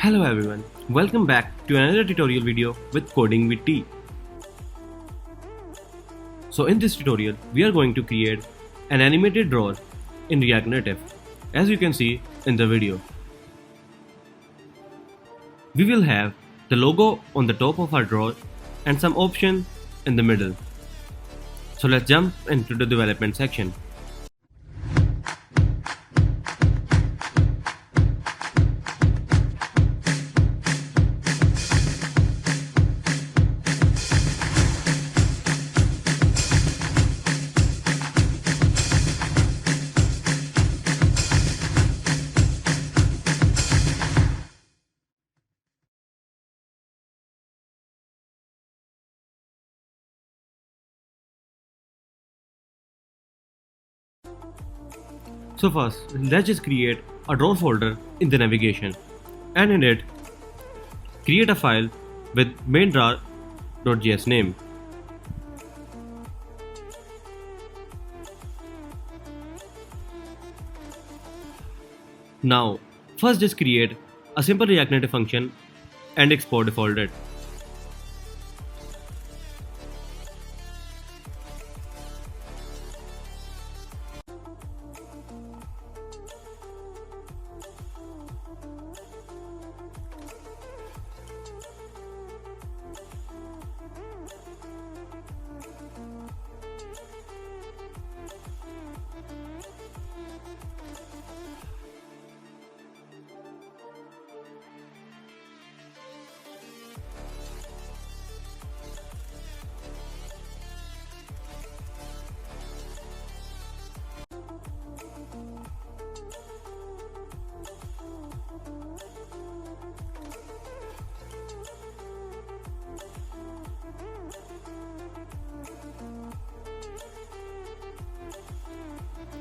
Hello everyone, welcome back to another tutorial video with Coding with T. So in this tutorial, we are going to create an animated drawer in React Native, as you can see in the video. We will have the logo on the top of our drawer and some options in the middle. So let's jump into the development section. So first, let's just create a drawer folder in the navigation, and in it, create a file with main.jar.js name. Now, first just create a simple React Native function and export default it.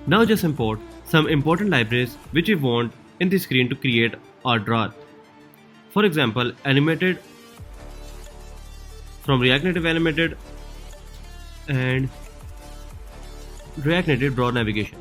Now just import some important libraries which we want in the screen to create our drawer. For example, animated from React Native animated and React Native drawer navigation.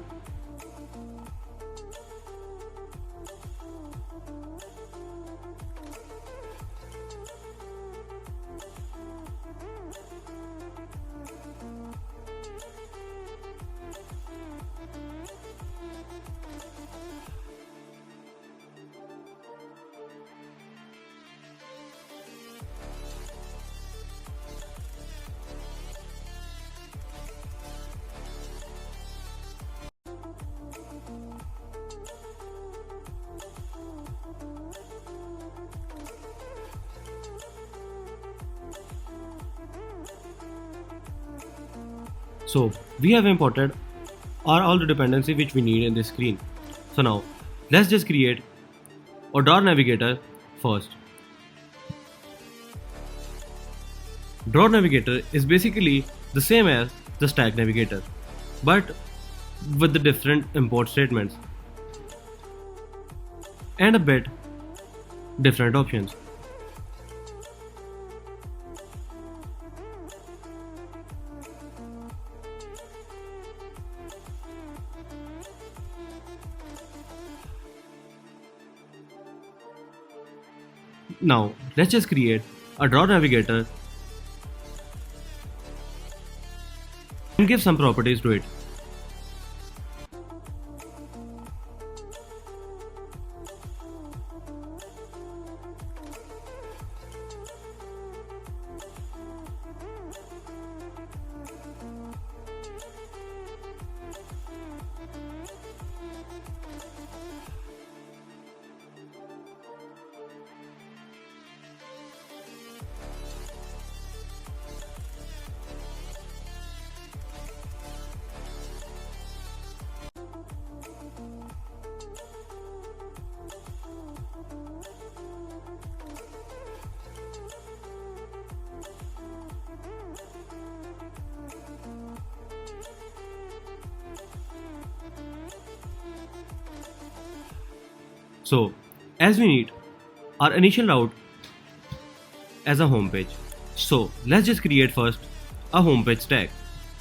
So we have imported all the dependency which we need in this screen. So now let's just create a drawer navigator first. Drawer navigator is basically the same as the stack navigator, but with the different import statements and a bit different options. Now let's just create a drawer navigator and give some properties to it. So as we need our initial route as a home page. So let's just create first a home page stack.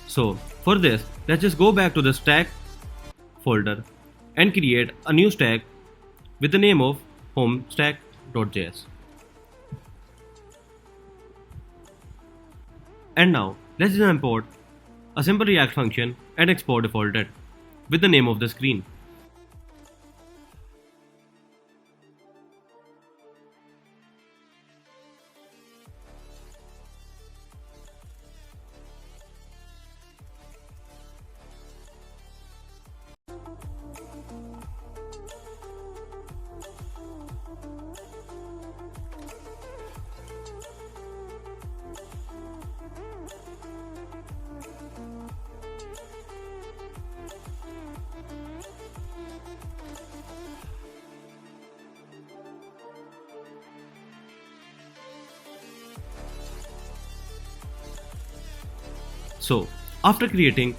So for this, let's just go back to the stack folder and create a new stack with the name of home stack homescreen.js. And now let's just import a simple React function and export defaulted with the name of the screen. So after creating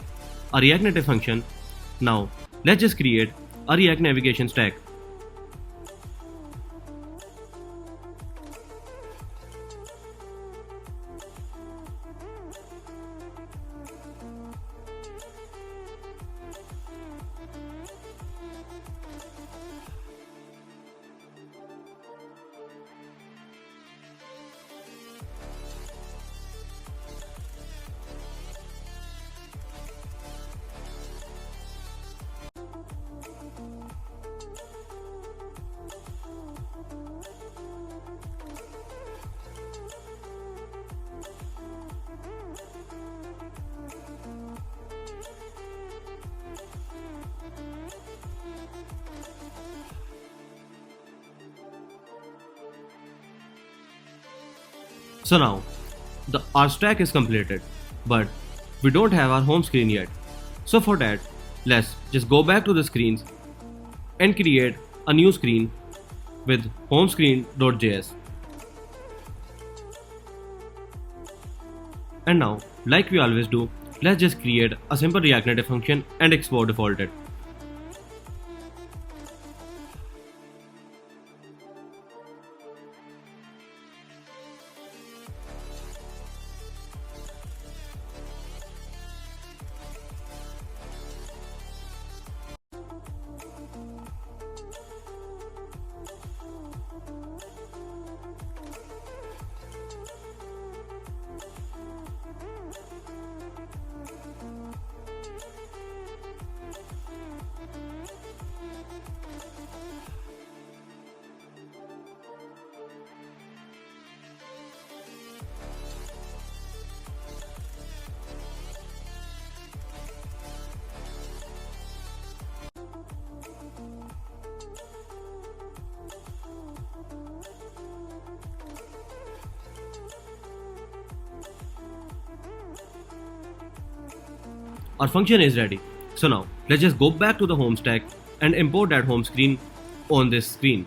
a React Native function, now let's just create a React navigation stack. So now our stack is completed, but we don't have our home screen yet. So for that, let's just go back to the screens and create a new screen with homescreen.js. And now, like we always do, let's just create a simple React Native function and export defaulted. Our function is ready. So now let's just go back to the home stack and import that home screen on this screen.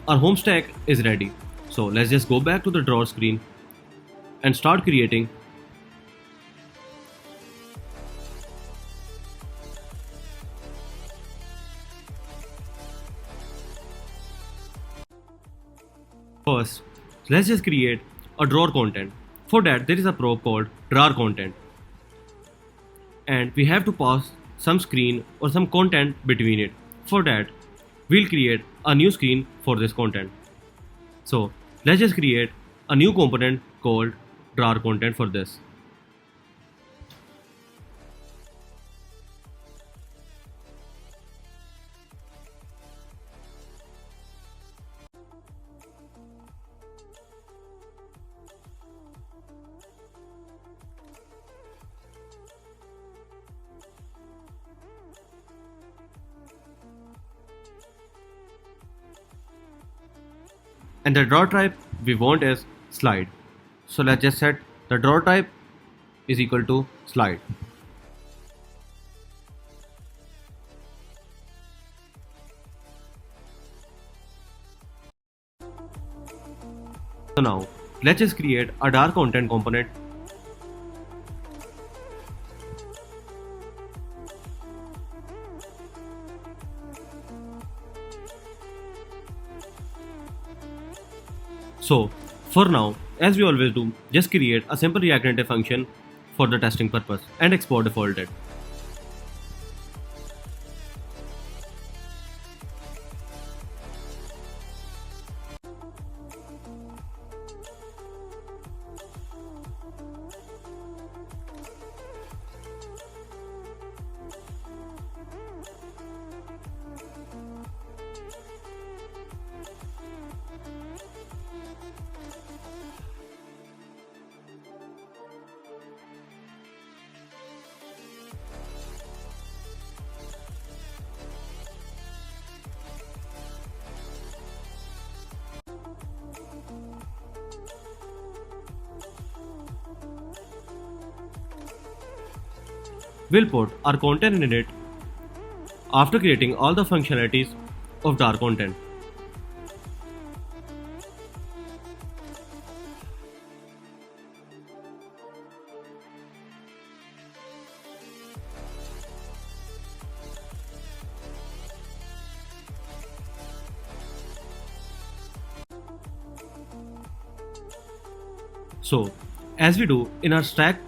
Our home stack is ready. So let's just go back to the drawer screen and start creating first. Let's just create a drawer content. For that, there is a prop called drawer content, and we have to pass some screen or some content between it. For that, we'll create a new screen for this content. So let's just create a new component called drawer content for this. And the drawer type we want is slide. So let's just set the drawer type is equal to slide. So now let's just create a dark content component. So for now, as we always do, just create a simple React Native function for the testing purpose and export defaulted. We'll put our content in it after creating all the functionalities of dark content. So, as we do in our stack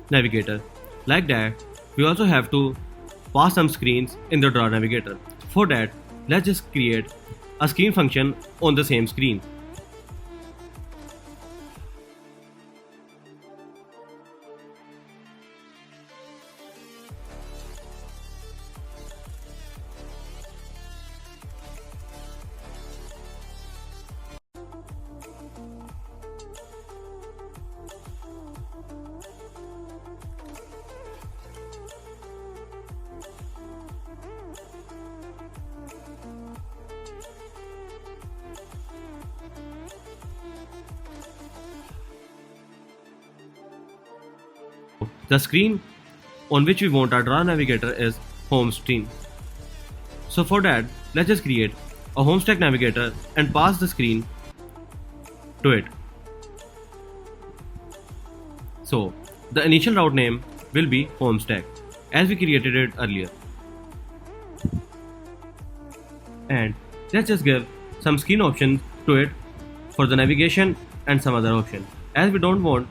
navigator, like that, we also have to pass some screens in the draw navigator. For that, let's just create a screen function on the same screen. The screen on which we want our draw navigator is home screen. So for that, let's just create a home stack navigator and pass the screen to it. So the initial route name will be home stack as we created it earlier. And let's just give some screen options to it for the navigation and some other option, as we don't want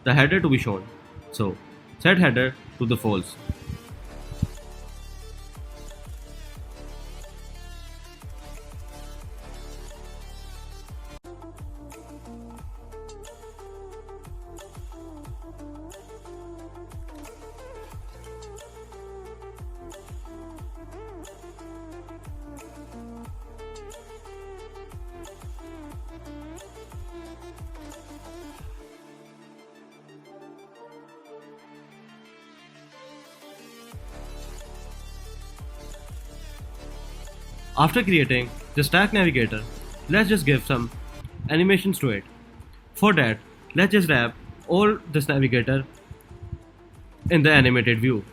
the header to be shown. So set header to the false. After creating the stack navigator, let's just give some animations to it. For that, let's just wrap all this navigator in the animated view.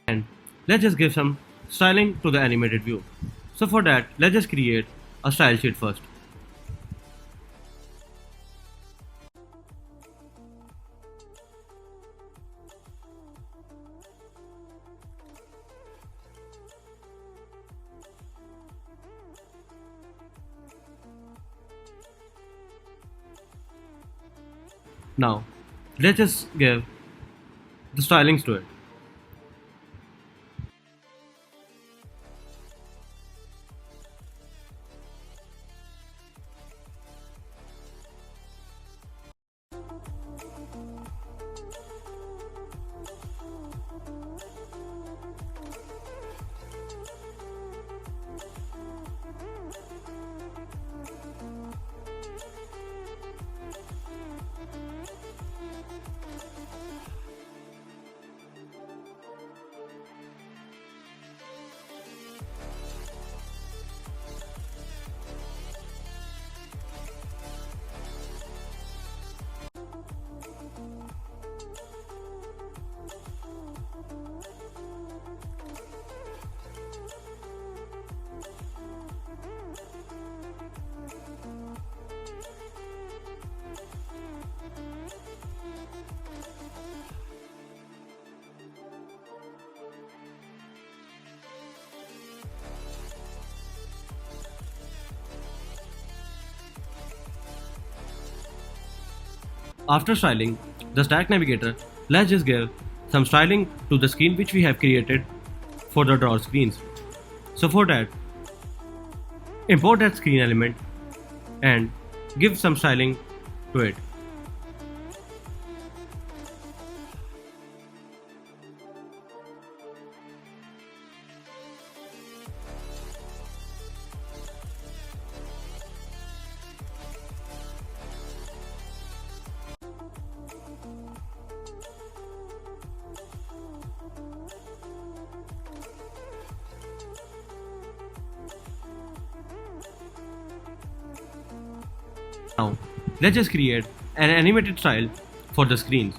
And let's just give some styling to the animated view. So for that, let's just create a style sheet first. Now, let's just give the stylings to it. After styling the Stack Navigator, let's just give some styling to the screen which we have created for the drawer screens. So for that, import that screen element and give some styling to it. Now, let's just create an animated style for the screens.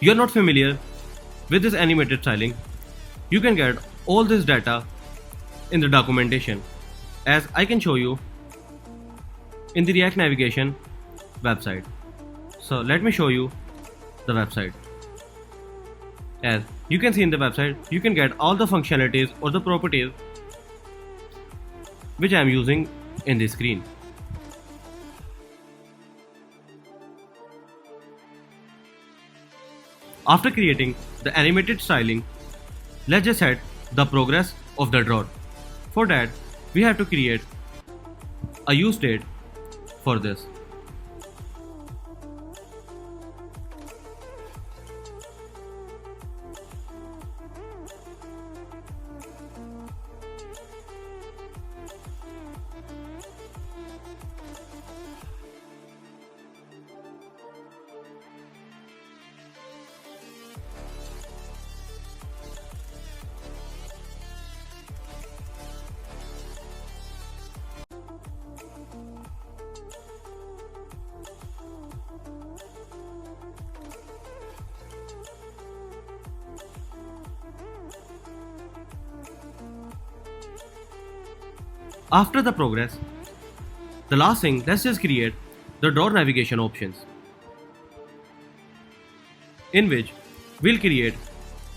You are not familiar with this animated styling, you can get all this data in the documentation, as I can show you in the React Navigation website. So let me show you the website. As you can see in the website, you can get all the functionalities or the properties which I am using in the screen. After creating the animated styling, let's just set the progress of the drawer. For that, we have to create a use state for this. After the progress, the last thing, let's just create the drawer navigation options, in which we'll create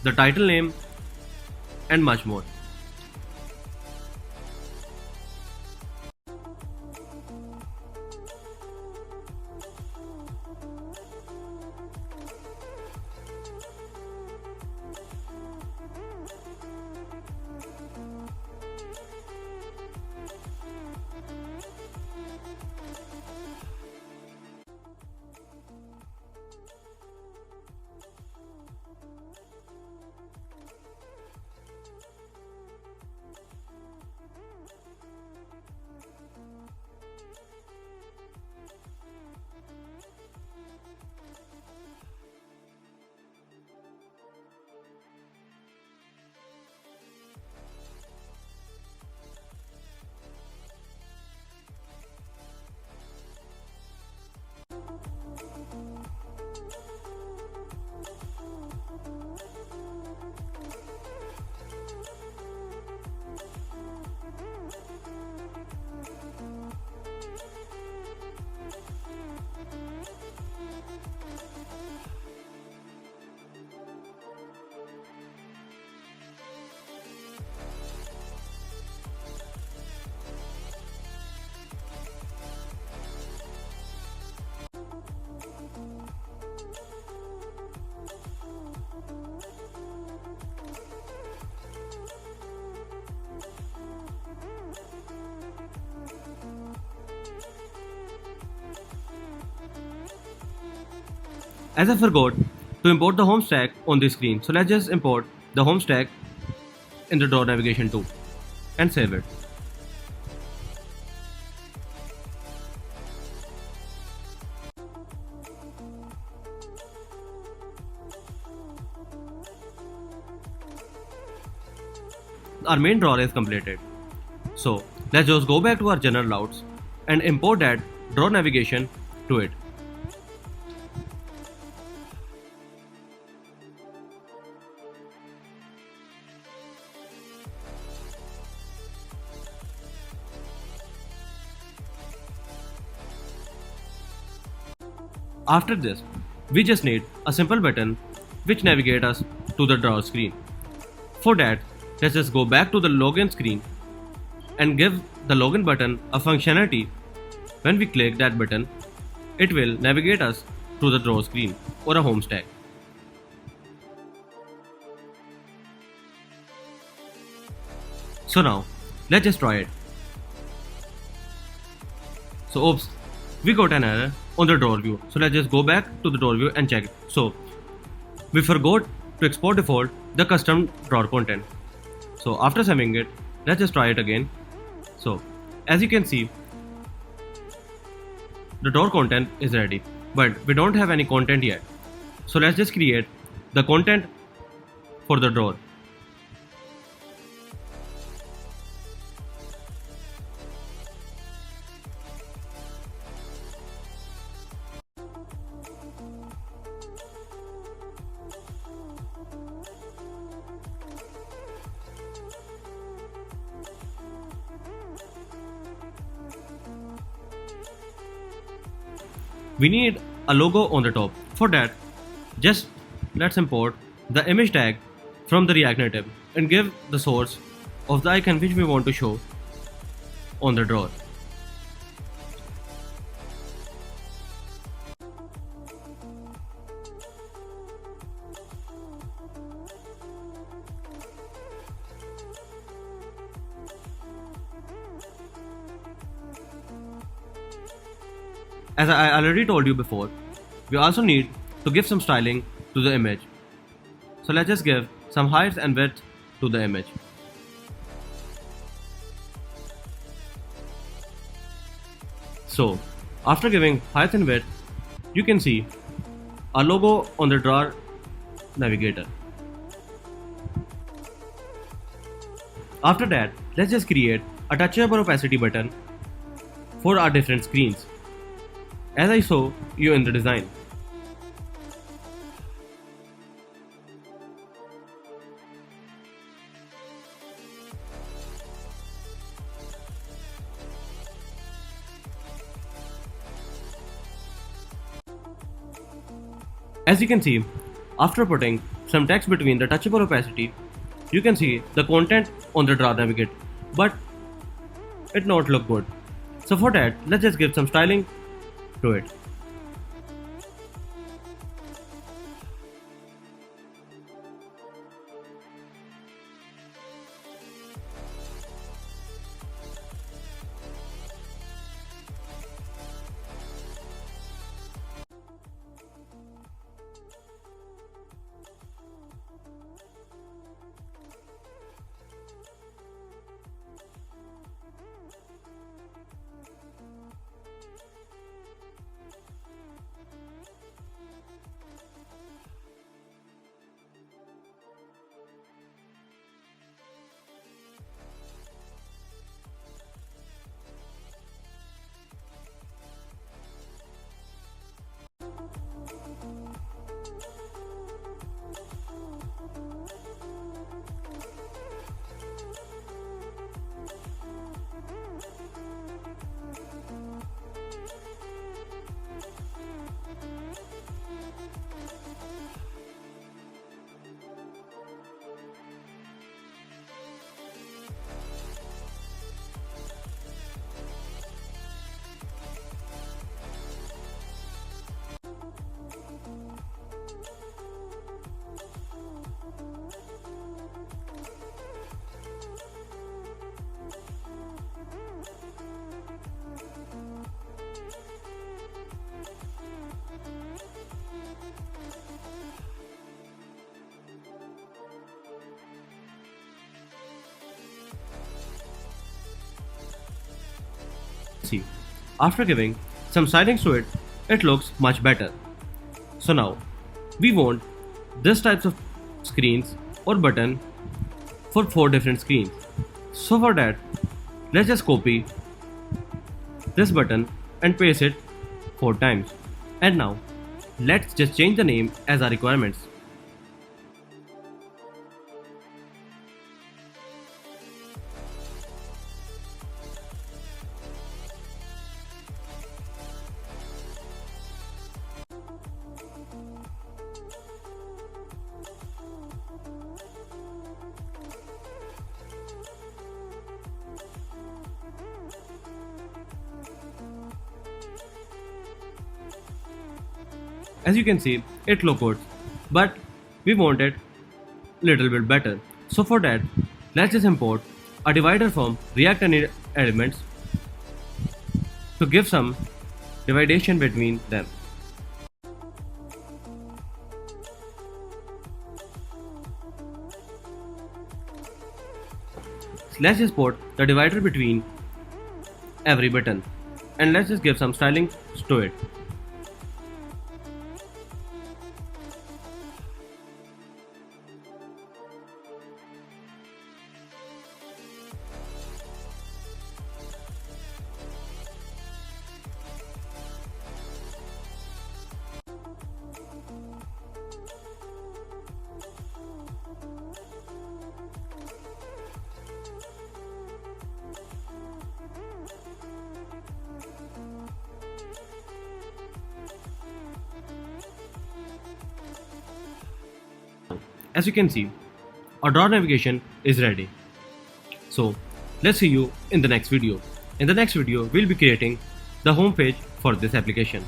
the title name and much more. As I forgot to import the home stack on the screen, so let's just import the home stack in the drawer navigation too and save it. Our main drawer is completed. So let's just go back to our general layouts and import that drawer navigation to it. After this, we just need a simple button which navigates us to the drawer screen. For that, let's just go back to the login screen and give the login button a functionality. When we click that button, it will navigate us to the drawer screen or a home stack. So now, let's just try it. So oops, we got an error on the drawer view. So let's just go back to the drawer view and check it. So we forgot to export default the custom drawer content. So after saving it, let's just try it again. So as you can see, the drawer content is ready, but we don't have any content yet. So let's just create the content for the drawer. We need a logo on the top. For that, just let's import the image tag from the React Native and give the source of the icon which we want to show on the drawer. As I already told you before, we also need to give some styling to the image. So let's just give some height and width to the image. So after giving height and width, you can see a logo on the drawer navigator. After that, let's just create a touchable opacity button for our different screens, as I saw you in the design. As you can see, after putting some text between the touchable opacity, you can see the content on the drawer navigator, but it not look good. So for that, let's just give some styling to it. see, after giving some stylings to it, it looks much better. So now, we want this types of screens or button for 4 different screens. So for that, let's just copy this button and paste it 4 times. And now, let's just change the name as our requirements. As you can see, it looks good, but we want it little bit better. So for that, let's just import a divider from React Elements to give some division between them. Let's just put the divider between every button, and let's just give some styling to it. As you can see, our drawer navigation is ready. So let's see you in the next video. In the next video, we'll be creating the home page for this application.